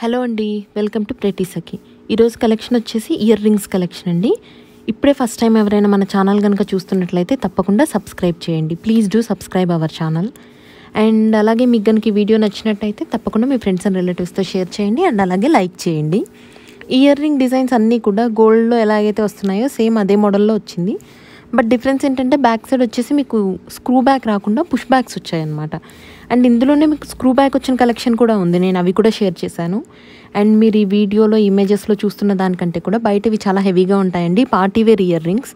Hello అండి, welcome to pretty సఖి. ఈరోజు collection వచ్చేసి ఇయర్ రింగ్స్ కలెక్షన్ అండి. ఇప్పుడే ఫస్ట్ టైం ఎవరైనా మన ఛానల్ కనుక చూస్తున్నట్లయితే తప్పకుండా సబ్స్క్రైబ్ చేయండి. Please do subscribe our channel. And అలాగే మీకు కనుక ఈ వీడియో నచ్చినట్టయితే తప్పకుండా మీ ఫ్రెండ్స్ అండ్ రిలేటివ్స్తో షేర్ చేయండి అండ్ అలాగే లైక్ చేయండి. ఇయర్ రింగ్ డిజైన్స్ అన్నీ కూడా గోల్డ్లో ఎలాగైతే వస్తున్నాయో సేమ్ అదే మోడల్లో వచ్చింది. బట్ డిఫరెన్స్ ఏంటంటే బ్యాక్ సైడ్ వచ్చేసి మీకు స్క్రూ బ్యాక్ రాకుండా పుష్ బ్యాక్స్ వచ్చాయన్నమాట. అండ్ ఇందులోనే మీకు స్క్రూ బ్యాక్ వచ్చిన కలెక్షన్ కూడా ఉంది, నేను అవి కూడా షేర్ చేశాను. అండ్ మీరు ఈ వీడియోలో ఇమేజెస్లో చూస్తున్న దానికంటే కూడా బయటవి చాలా హెవీగా ఉంటాయండి. Party wear ear rings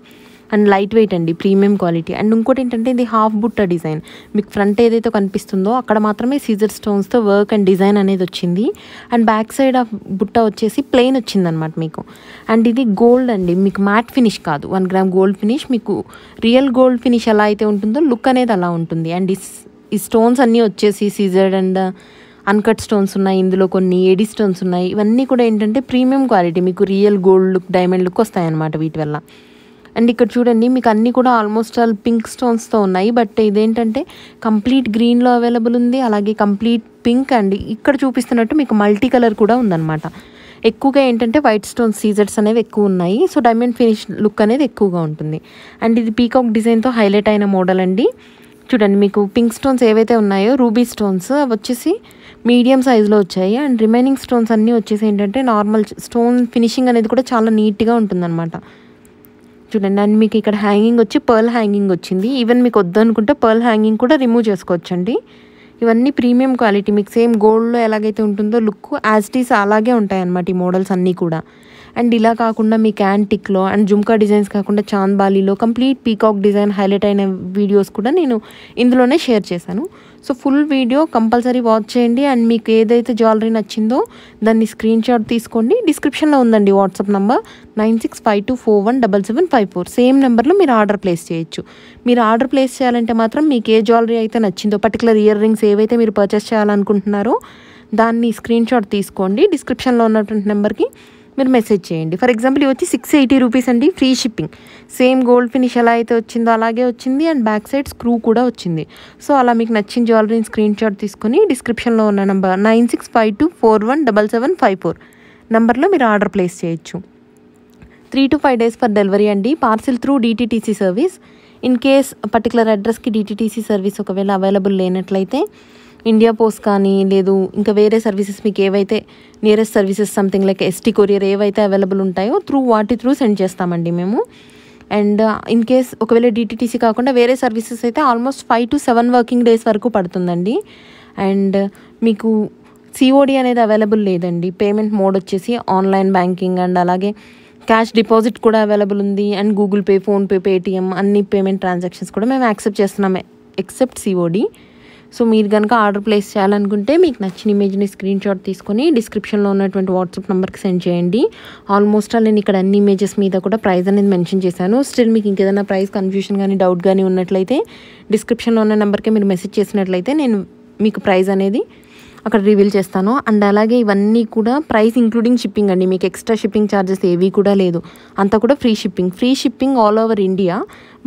and light weight అండి, ప్రీమియం క్వాలిటీ. అండ్ ఇంకోటి ఏంటంటే ఇది హాఫ్ బుట్ట డిజైన్. మీకు ఫ్రంట్ ఏదైతే కనిపిస్తుందో అక్కడ మాత్రమే సీజర్ స్టోన్స్తో వర్క్ అండ్ డిజైన్ అనేది వచ్చింది. అండ్ బ్యాక్ సైడ్ ఆఫ్ బుట్ట వచ్చేసి ప్లెయిన్ వచ్చిందనమాట మీకు. అండ్ ఇది గోల్డ్ అండి, మీకు మ్యాట్ ఫినిష్ కాదు, 1 గ్రామ్ గోల్డ్ ఫినిష్. మీకు రియల్ గోల్డ్ ఫినిష్ ఎలా అయితే ఉంటుందో లుక్ అనేది అలా ఉంటుంది. అండ్ ఈ స్టోన్స్ అన్నీ వచ్చేసి సీజర్డ్ అండ్ అన్కట్ స్టోన్స్ ఉన్నాయి, ఇందులో కొన్ని ఏడీ స్టోన్స్ ఉన్నాయి. ఇవన్నీ కూడా ఏంటంటే ప్రీమియం క్వాలిటీ, మీకు real gold look, diamond look వస్తాయన్నమాట వీటి వల్ల. అండ్ ఇక్కడ చూడండి, మీకు అన్నీ కూడా ఆల్మోస్ట్ ఆల్ పింక్ స్టోన్స్తో ఉన్నాయి. బట్ ఇదేంటంటే కంప్లీట్ గ్రీన్లో అవైలబుల్ ఉంది, అలాగే కంప్లీట్ పింక్. అండ్ ఇక్కడ చూపిస్తున్నట్టు మీకు మల్టీ కలర్ కూడా ఉందన్నమాట. ఎక్కువగా ఏంటంటే వైట్ స్టోన్స్ సీజర్స్ అనేవి ఎక్కువ ఉన్నాయి, సో డైమండ్ ఫినిష్ లుక్ అనేది ఎక్కువగా ఉంటుంది. అండ్ ఇది పీకాక్ డిజైన్తో హైలైట్ అయిన మోడల్ అండి. చూడండి, మీకు పింక్ స్టోన్స్ ఏవైతే ఉన్నాయో రూబీ స్టోన్స్ అవి వచ్చేసి మీడియం సైజులో వచ్చాయి. అండ్ రిమైనింగ్ స్టోన్స్ అన్నీ వచ్చేసి ఏంటంటే నార్మల్ స్టోన్ ఫినిషింగ్ అనేది కూడా చాలా నీట్గా ఉంటుందన్నమాట. చూడండి, అండ్ మీకు ఇక్కడ హ్యాంగింగ్ వచ్చి పర్ల్ హ్యాంగింగ్ వచ్చింది. ఈవెన్ మీకు వద్దనుకుంటే పర్ల్ హ్యాంగింగ్ కూడా రిమూవ్ చేసుకోవచ్చండి. ఇవన్నీ ప్రీమియం క్వాలిటీ, మీకు సేమ్ గోల్డ్లో ఎలాగైతే ఉంటుందో లుక్ యాజ్ ఇట్ ఈస్ అలాగే ఉంటాయన్నమాట ఈ మోడల్స్ అన్నీ కూడా. అండ్ ఇలా కాకుండా మీకు యాంటిక్లో అండ్ జుమ్కా డిజైన్స్ కాకుండా చాంద్బాలీలో కంప్లీట్ పీకాక్ డిజైన్ హైలైట్ అయిన వీడియోస్ కూడా నేను ఇందులోనే షేర్ చేశాను. So full video compulsory watch చేయండి. అండ్ మీకు ఏదైతే జ్యువెలరీ నచ్చిందో దాన్ని స్క్రీన్ షాట్ తీసుకోండి. డిస్క్రిప్షన్లో ఉందండి వాట్సాప్ నెంబర్ 9652417754. సేమ్ నెంబర్లో మీరు ఆర్డర్ ప్లేస్ చేయొచ్చు. మీరు ఆర్డర్ ప్లేస్ చేయాలంటే మాత్రం మీకు ఏ జ్యువెలరీ అయితే నచ్చిందో, పర్టికులర్ ఇయర్ రింగ్స్ ఏవైతే మీరు పర్చేస్ చేయాలనుకుంటున్నారో దాన్ని స్క్రీన్ షాట్ తీసుకోండి. డిస్క్రిప్షన్లో ఉన్నటువంటి నెంబర్కి మీరు మెసేజ్ చేయండి. ఫర్ ఎగ్జాంపుల్ ఇవి వచ్చి 680 రూపీస్ అండి, free shipping. Same gold finish ఎలా అయితే వచ్చిందో అలాగే వచ్చింది. అండ్ బ్యాక్ సైడ్ స్క్రూ కూడా వచ్చింది. సో అలా మీకు నచ్చిన జ్యువెలరీని స్క్రీన్ షాట్ తీసుకొని డిస్క్రిప్షన్లో ఉన్న నెంబర్ 9652417754 నెంబర్లో మీరు ఆర్డర్ ప్లేస్ చేయొచ్చు. 3 to 5 days ఫర్ డెలివరీ అండి. Parcel through DTTC service. In case particular అడ్రస్కి డిటిటీసీ సర్వీస్ ఒకవేళ అవైలబుల్ లేనట్లయితే ఇండియా పోస్ట్ కానీ లేదు ఇంకా వేరే సర్వీసెస్ మీకు ఏవైతే nearest services something like ST courier ఏవైతే అవైలబుల్ ఉంటాయో వాటి త్రూ సెండ్ చేస్తామండి మేము. అండ్ ఇన్ కేస్ ఒకవేళ డిటిటీసీ కాకుండా వేరే సర్వీసెస్ అయితే ఆల్మోస్ట్ 5 to 7 వర్కింగ్ డేస్ వరకు పడుతుందండి. అండ్ మీకు సిఓడి అనేది అవైలబుల్ లేదండి. పేమెంట్ మోడ్ వచ్చేసి ఆన్లైన్ బ్యాంకింగ్ అండ్ అలాగే క్యాష్ డిపాజిట్ కూడా అవైలబుల్ ఉంది. And Google pay, PhonePe, Paytm అన్ని పేమెంట్ ట్రాన్సాక్షన్స్ కూడా మేము యాక్సెప్ట్ చేస్తున్నాము ఎక్సెప్ట్ సిఓడి. సో మీరు కనుక ఆర్డర్ ప్లేస్ చేయాలనుకుంటే మీకు నచ్చిన ఇమేజ్ని స్క్రీన్ షాట్ తీసుకొని డిస్క్రిప్షన్లో ఉన్నటువంటి వాట్సాప్ నెంబర్కి సెండ్ చేయండి. ఆల్మోస్ట్ నేను ఇక్కడ అన్ని ఇమేజెస్ మీద కూడా ప్రైస్ అనేది మెన్షన్ చేశాను. స్టిల్ మీకు ఇంకేదైనా ప్రైస్ కన్ఫ్యూషన్ కానీ డౌట్ కానీ ఉన్నట్లయితే డిస్క్రిప్షన్లో ఉన్న నెంబర్కి మీరు మెసేజ్ చేసినట్లయితే నేను మీకు ప్రైస్ అనేది అక్కడ రివీల్ చేస్తాను. అండ్ అలాగే ఇవన్నీ కూడా ప్రైస్ ఇంక్లూడింగ్ షిప్పింగ్ అండి, మీకు ఎక్స్ట్రా షిప్పింగ్ ఛార్జెస్ ఏవి కూడా లేదు, అంతా కూడా free shipping all over India.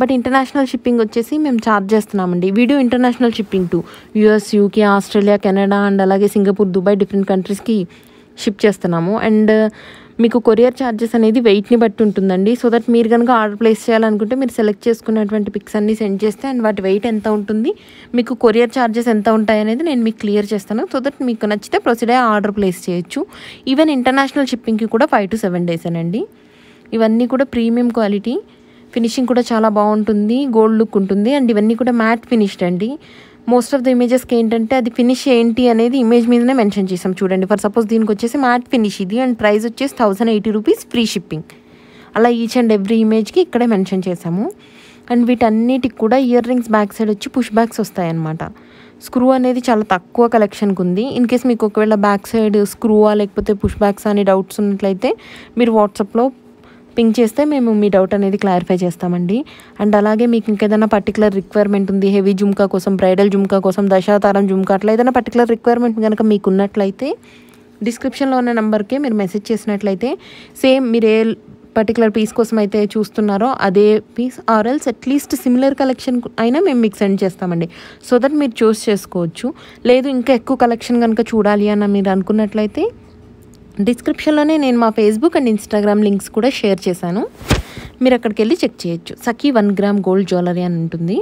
But international shipping వచ్చేసి మేము ఛార్జ్ చేస్తున్నామండి. Video international shipping to US, UK, Australia, Canada and అలాగే సింగపూర్, దుబాయ్ డిఫరెంట్ కంట్రీస్కి షిప్ చేస్తున్నాము. అండ్ మీకు కొరియర్ ఛార్జెస్ అనేది వెయిట్ని బట్టి ఉంటుందండి. సో దట్ మీరు కనుక ఆర్డర్ ప్లేస్ చేయాలనుకుంటే మీరు సెలెక్ట్ చేసుకున్నటువంటి పిక్స్ అన్ని సెండ్ చేస్తే అండ్ వాటి వెయిట్ ఎంత ఉంటుంది, మీకు కొరియర్ ఛార్జెస్ ఎంత ఉంటాయి అనేది నేను మీకు క్లియర్ చేస్తాను. సో దట్ మీకు నచ్చితే ప్రొసీడ్ అయ్యి ఆర్డర్ ప్లేస్ చేయొచ్చు. ఈవెన్ ఇంటర్నేషనల్ షిప్పింగ్కి కూడా 5 to 7 days అండి. ఇవన్నీ కూడా ప్రీమియం క్వాలిటీ, ఫినిషింగ్ కూడా చాలా బాగుంటుంది, గోల్డ్ లుక్ ఉంటుంది. అండ్ ఇవన్నీ కూడా మ్యాట్ ఫినిష్డ్ అండి. మోస్ట్ ఆఫ్ ద ఇమేజెస్కి ఏంటంటే అది ఫినిష్ ఏంటి అనేది ఇమేజ్ మీదనే మెన్షన్ చేసాం. చూడండి, ఫర్ సపోజ్ దీనికి వచ్చేసి మ్యాట్ ఫినిష్ ఇది అండ్ ప్రైస్ వచ్చేసి 1080 రూపీస్ ఫ్రీ షిప్పింగ్. అలా ఈచ్ అండ్ ఎవ్రీ ఇమేజ్కి ఇక్కడే మెన్షన్ చేసాము. అండ్ వీటన్నిటికి కూడా ఇయర్ రింగ్స్ బ్యాక్ సైడ్ వచ్చి పుష్ బ్యాక్స్ వస్తాయన్నమాట. స్క్రూ అనేది చాలా తక్కువ కలెక్షన్కి ఉంది. ఇన్ కేస్ మీకు ఒకవేళ బ్యాక్ సైడ్ స్క్రూవా లేకపోతే పుష్ బ్యాక్స్ అని డౌట్స్ ఉన్నట్లయితే మీరు వాట్సాప్లో పింక్ చేస్తే మేము మీ డౌట్ అనేది క్లారిఫై చేస్తామండి. అండ్ అలాగే మీకు ఇంకేదైనా పర్టికులర్ రిక్వైర్మెంట్ ఉంది, హెవీ జుమ్కా కోసం, బ్రైడల్ జుమ్కా కోసం, దశావతారం జుమ్కా, అట్లా ఏదైనా పర్టికులర్ రిక్వైర్మెంట్ కనుక మీకు ఉన్నట్లయితే డిస్క్రిప్షన్లో ఉన్న నెంబర్కే మీరు మెసేజ్ చేసినట్లయితే సేమ్ మీరు ఏ పర్టికులర్ పీస్ కోసం అయితే చూస్తున్నారో అదే పీస్ ఆర్ఎల్స్ అట్లీస్ట్ సిమిలర్ కలెక్షన్ అయినా మేము మీకు సెండ్ చేస్తామండి. సో దట్ మీరు చూస్ చేసుకోవచ్చు. లేదు ఇంకా ఎక్కువ కలెక్షన్ కనుక చూడాలి అని మీరు అనుకున్నట్లయితే డిస్క్రిప్షన్లోనే నేను మా ఫేస్బుక్ అండ్ ఇన్స్టాగ్రామ్ లింక్స్ కూడా షేర్ చేశాను, మీరు అక్కడికి వెళ్ళి చెక్ చేయొచ్చు. సఖీ 1 గ్రామ్ గోల్డ్ జ్యువెలరీ అని ఉంటుంది.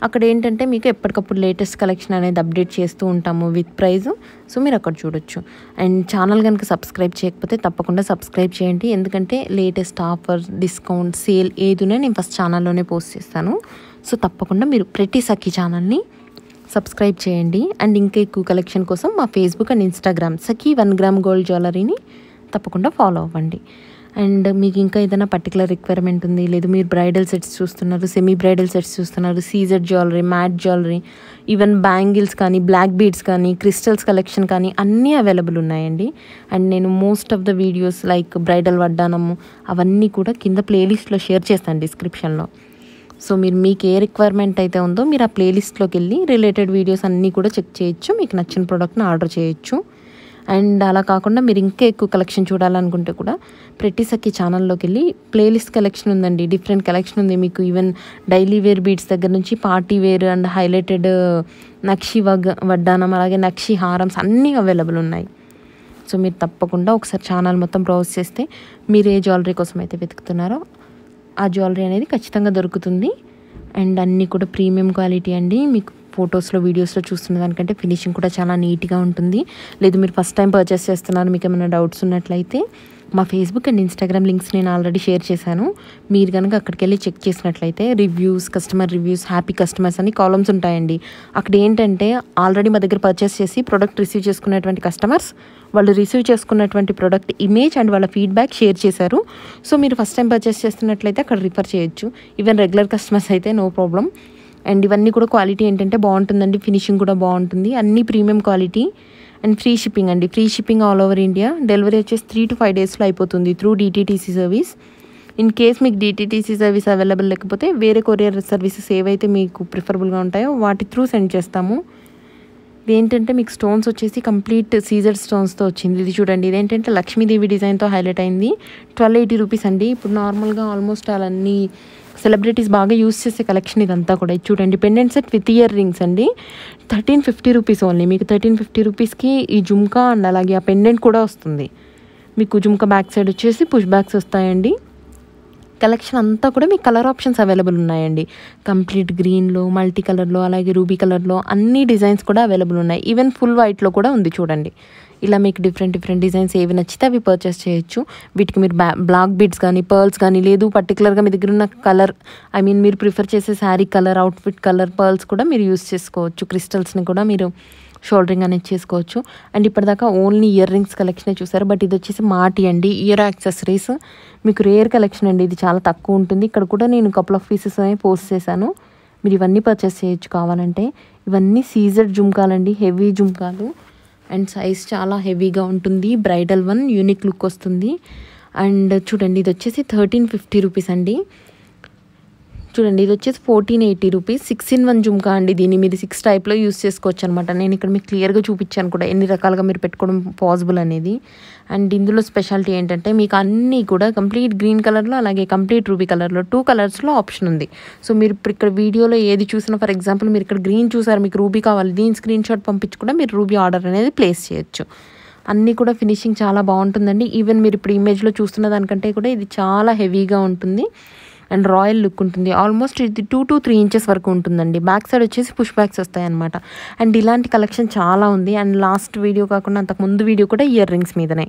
అక్కడ ఏంటంటే మీకు ఎప్పటికప్పుడు లేటెస్ట్ కలెక్షన్ అనేది అప్డేట్ చేస్తూ ఉంటాము విత్ ప్రైజ్. సో మీరు అక్కడ చూడొచ్చు. అండ్ ఛానల్ కనుక సబ్స్క్రైబ్ చేయకపోతే తప్పకుండా సబ్స్క్రైబ్ చేయండి, ఎందుకంటే లేటెస్ట్ ఆఫర్, డిస్కౌంట్, సేల్ ఏదునే నేను ఫస్ట్ ఛానల్లోనే పోస్ట్ చేస్తాను. సో తప్పకుండా మీరు ప్రతి సఖీ ఛానల్ని సబ్స్క్రైబ్ చేయండి. అండ్ ఇంకా ఎక్కువ కలెక్షన్ కోసం మా Facebook and Instagram Sakhi 1 gram gold జ్యువెలరీని తప్పకుండా ఫాలో అవ్వండి. అండ్ మీకు ఇంకా ఏదైనా పర్టికులర్ రిక్వైర్మెంట్ ఉంది, లేదు మీరు బ్రైడల్ సెట్స్ చూస్తున్నారు, సెమీ బ్రైడల్ సెట్స్ చూస్తున్నారు, CZ jewellery, matte jewellery, even bangles కానీ, బ్లాక్ బీడ్స్ కానీ, క్రిస్టల్స్ కలెక్షన్ కానీ అన్నీ అవైలబుల్ ఉన్నాయండి. అండ్ నేను most of the videos like bridal వడ్డానము అవన్నీ కూడా కింద ప్లేలిస్ట్లో షేర్ చేస్తాను డిస్క్రిప్షన్లో. సో మీకు ఏ రిక్వైర్మెంట్ అయితే ఉందో మీరు ఆ ప్లేలిస్ట్లోకి వెళ్ళి రిలేటెడ్ వీడియోస్ అన్నీ కూడా చెక్ చేయొచ్చు, మీకు నచ్చిన ప్రోడక్ట్ని ఆర్డర్ చేయొచ్చు. అండ్ అలా కాకుండా మీరు ఇంకా ఎక్కువ కలెక్షన్ చూడాలనుకుంటే కూడా ప్రతి సఖీ ఛానల్లోకి వెళ్ళి ప్లేలిస్ట్ కలెక్షన్ ఉందండి, డిఫరెంట్ కలెక్షన్ ఉంది. మీకు ఈవెన్ డైలీ వేర్ బీడ్స్ దగ్గర నుంచి పార్టీ వేర్ అండ్ హైలైటెడ్ నక్షి వడ్డానం, అలాగే నక్షి హారమ్స్ అన్నీ అవైలబుల్ ఉన్నాయి. సో మీరు తప్పకుండా ఒకసారి ఛానల్ మొత్తం బ్రౌజ్ చేస్తే మీరు ఏ జ్యువెలరీ కోసం అయితే వెతుకుతున్నారో ఆ జ్యువెలరీ అనేది ఖచ్చితంగా దొరుకుతుంది. అండ్ అన్నీ కూడా ప్రీమియం క్వాలిటీ అండి. మీకు ఫొటోస్లో, వీడియోస్లో చూస్తున్న దానికంటే ఫినిషింగ్ కూడా చాలా నీట్గా ఉంటుంది. లేదు మీరు ఫస్ట్ టైం పర్చేస్ చేస్తున్నారు, మీకు ఏమైనా డౌట్స్ ఉన్నట్లయితే మా ఫేస్బుక్ అండ్ ఇన్స్టాగ్రామ్ లింక్స్ నేను ఆల్రెడీ షేర్ చేశాను. మీరు కనుక అక్కడికి వెళ్ళి చెక్ చేసినట్లయితే reviews, customer reviews, happy customers అని కాలమ్స్ ఉంటాయండి. అక్కడ ఏంటంటే ఆల్రెడీ మా దగ్గర పర్చేస్ చేసి ప్రోడక్ట్ రిసీవ్ చేసుకున్నటువంటి కస్టమర్స్ వాళ్ళు రిసీవ్ చేసుకున్నటువంటి ప్రోడక్ట్ ఇమేజ్ అండ్ వాళ్ళ ఫీడ్బ్యాక్ షేర్ చేశారు. సో మీరు ఫస్ట్ టైం పర్చేస్ చేస్తున్నట్లయితే అక్కడ రిఫర్ చేయొచ్చు. ఈవెన్ రెగ్యులర్ కస్టమర్స్ అయితే నో ప్రాబ్లం. అండ్ ఇవన్నీ కూడా క్వాలిటీ ఏంటంటే బాగుంటుందండి, ఫినిషింగ్ కూడా బాగుంటుంది, అన్నీ premium quality. And free shipping అండి, free shipping all over India. Delivery వచ్చేసి 3 to 5 daysలో అయిపోతుంది through DTDC service. In case మీకు డిటీటీసీ సర్వీస్ అవైలబుల్ లేకపోతే వేరే కొరియర్ సర్వీసెస్ ఏవైతే మీకు ప్రిఫరబుల్గా ఉంటాయో వాటి త్రూ సెండ్ చేస్తాము. ఇదేంటంటే మీకు స్టోన్స్ వచ్చేసి కంప్లీట్ సీజర్ స్టోన్స్తో వచ్చింది. ఇది చూడండి, ఇదేంటంటే లక్ష్మీదేవి డిజైన్తో హైలైట్ అయింది. 1280 రూపీస్ అండి. ఇప్పుడు నార్మల్గా ఆల్మోస్ట్ అన్నీ సెలబ్రిటీస్ బాగా యూస్ చేసే కలెక్షన్ ఇదంతా కూడా. ఇది చూడండి, pendant set with ear rings అండి. 1350 రూపీస్ ఓన్లీ. మీకు 1350 రూపీస్కి ఈ జుమ్కా అండ్ అలాగే ఆ పెండెంట్ కూడా వస్తుంది. మీకు జుమ్కా బ్యాక్ సైడ్ వచ్చేసి పుష్ బ్యాక్స్ వస్తాయండి. కలెక్షన్ అంతా కూడా మీకు కలర్ ఆప్షన్స్ అవైలబుల్ ఉన్నాయండి. కంప్లీట్ గ్రీన్లో, మల్టీ కలర్లో, అలాగే రూబీ కలర్లో అన్ని డిజైన్స్ కూడా అవైలబుల్ ఉన్నాయి. ఈవెన్ ఫుల్ వైట్లో కూడా ఉంది చూడండి. ఇలా మీకు డిఫరెంట్ డిజైన్స్ ఏవి నచ్చితే అవి పర్చేస్ చేయొచ్చు. వీటికి మీరు బ్లాక్ బీడ్స్ కానీ, పర్ల్స్ కానీ, లేదు పర్టికులర్గా మీ దగ్గర ఉన్న కలర్, మీరు ప్రిఫర్ చేసే sari colour, outfit colour, pearls కూడా మీరు యూస్ చేసుకోవచ్చు. క్రిస్టల్స్ని కూడా మీరు షోల్డరింగ్ అనేది చేసుకోవచ్చు. అండ్ ఇప్పటిదాకా ఓన్లీ ఇయర్ రింగ్స్ కలెక్షనే చూసారు, బట్ ఇది వచ్చేసి మాటి అండి, ఇయర్ యాక్సెసరీస్. మీకు రేర్ కలెక్షన్ అండి, ఇది చాలా తక్కువ ఉంటుంది. ఇక్కడ కూడా నేను కపుల్ ఆఫ్ పీసెస్ అనేవి పోస్ట్ చేశాను, మీరు ఇవన్నీ పర్చేస్ చేయొచ్చు కావాలంటే. ఇవన్నీ సీజెడ్ జుమ్కాలండి, హెవీ జుమ్కాలు. అండ్ సైజ్ చాలా హెవీగా ఉంటుంది, బ్రైడల్ వన్, యూనిక్ లుక్ వస్తుంది. అండ్ చూడండి, ఇది వచ్చేసి 1350 రూపీస్ అండి. చూడండి, ఇది వచ్చేసి 1480 రూపీస్. 6-in-1 జుమ్కా అండి. దీన్ని మీరు 6 టైప్లో యూస్ చేసుకోవచ్చు అనమాట. నేను ఇక్కడ మీకు క్లియర్గా చూపించాను కూడా ఎన్ని రకాలుగా మీరు పెట్టుకోవడం పాసిబుల్ అనేది. అండ్ ఇందులో స్పెషాలిటీ ఏంటంటే మీకు అన్నీ కూడా కంప్లీట్ గ్రీన్ కలర్లో, అలాగే కంప్లీట్ రూబీ కలర్లో 2 కలర్స్లో ఆప్షన్ ఉంది. సో మీరు ఇప్పుడు ఇక్కడ వీడియోలో ఏది చూసినా, ఫర్ ఎగ్జాంపుల్ మీరు ఇక్కడ గ్రీన్ చూసారు, మీకు రూబీ కావాలి, దీని స్క్రీన్ షాట్ పంపించి కూడా మీరు రూబీ ఆర్డర్ అనేది ప్లేస్ చేయొచ్చు. అన్నీ కూడా ఫినిషింగ్ చాలా బాగుంటుందండి. ఈవెన్ మీరు ఇప్పుడు ఇమేజ్లో చూస్తున్న దానికంటే కూడా ఇది చాలా హెవీగా ఉంటుంది అండ్ రాయల్ లుక్ ఉంటుంది. ఆల్మోస్ట్ ఇది 2 to 3 inches వరకు ఉంటుందండి. బ్యాక్ సైడ్ వచ్చేసి పుష్ బ్యాక్స్ వస్తాయి అనమాట. అండ్ ఇలాంటి కలెక్షన్ చాలా ఉంది. అండ్ లాస్ట్ వీడియో కాకుండా అంతకు ముందు వీడియో కూడా ఇయర్ రింగ్స్ మీదనే.